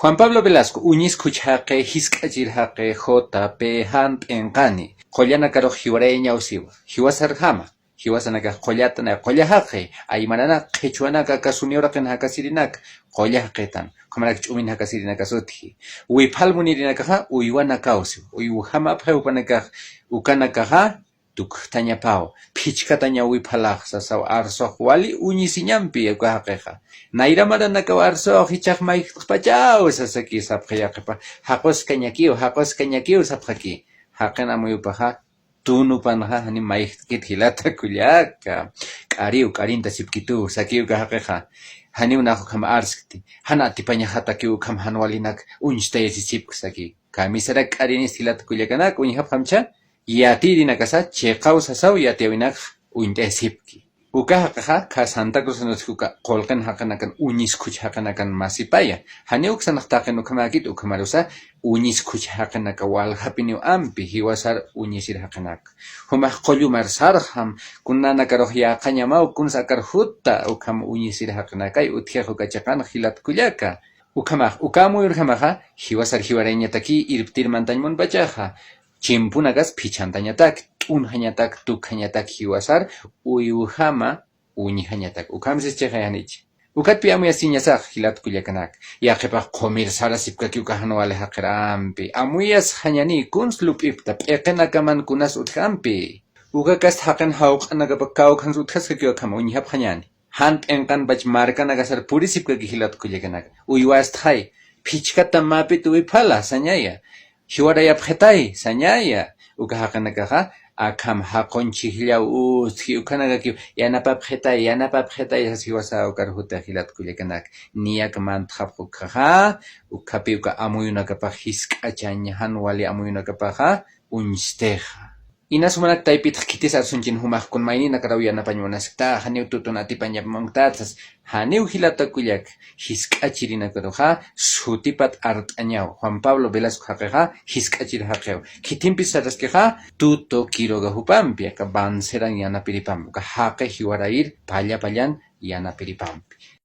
Juan Pablo Velasco, uñis kuchhaqe, hisk'achirhaqe, jota, pehan, p'enqani. Qollana karuq hiwareña usiwa. Hiwasarjama. Hiwasanaka qollatana qollahaqe. Aymanana qhichwanaka kasunioraqen hakasirinaka. Qollahaqetan. Qamanak ch'umin hakasirinaka suthi. Uiphalmunirinakaqa uywanaka usiwa. Uywhama phewpanaka ukanakaqa tuktañapao. Phichkataña uiphalaq sasaw arsoq wali uñisiñampi ukahaqeqa. Nairamaranaka arsoq hichaq mayqpachaw sasaki sapqayaqipa. Haqosqañakiw sapqaki. Haqena muyupaqa tunupanqa hani mayqkit hilata kullaka. Q'arinta sipkitu sakiw kahaqeqa. Hani unaqu kham arskti. Hana atipaña hatakiw kham hanwalinak unchtaysi sipksaki. Kamisarak q'arinis hilata kullakanak uñihap khamcha. Yatirinakasa cheqaw sasaw yatiawinak uintesipki. Ukahaqaqa ka Santa Cruz nutskuka qolqen haqanakan uñis khuch haqanakan masipaya. Hani uksanaqtaqen ukhamakit ukhamarusa uñis khuch haqanaka walhapiniw ampi hiwasar uñisir haqanak. Humaq qollumar sarham kunanakaruq yaqañamaw kunsakar hutta ukham uñisir haqanakay uthiaq ukachaqan hilat kullaka. Ukhamaq ukamuyur hamaqa hiwasar hiwareñataki irptirmantañmun pachaqa. Chimpunagas pichantañatak, t'unhañatak, tukhañatak hiwasar, uyuhama, uñihañatak. Ukamsis cheqayanich. Ukatpi amuyasiñasaq hilat kullakanak. Yaqipaq qomir sarasipkaki ukahanwale haqirampi. Amuyas hañani kunslupipta p'eqenakaman kunas uthampi. Ukakas haqen hawq'anakapak kawqans uthaskaki wakama uñihap hañani. Han p'enqan bach markanagasar purisipkaki hilat kullakanak. Uywasthay, phichkata mapit uiphala sañaya. Hiwaraya phetay sañaya ukahaqanakaqa akham haqonchikllaw uski ukanakakiw yanapa phetay hiwasa ukarhuta hilat kullakanak niyak mantqapukaqa ukapi uka amuyunakapaq hisk'achaña hanwali amuyunakapaqa unsteqa. Inasumanak taypitaq kitis arsunchin humaq kunmayni nakaraw yanapañunasikta haniw tutun atipañapmuntatas haniw hilata kullak hisk'achirinakaruqa sutipat art'añaw Juan Pablo Velasco haqeqa hisk'achir haqew kitinpis saraskeqa tuto quiroga hupampi aka banseran yanapiripam uka haqe hiwarayir pallapallan yanapiripampi.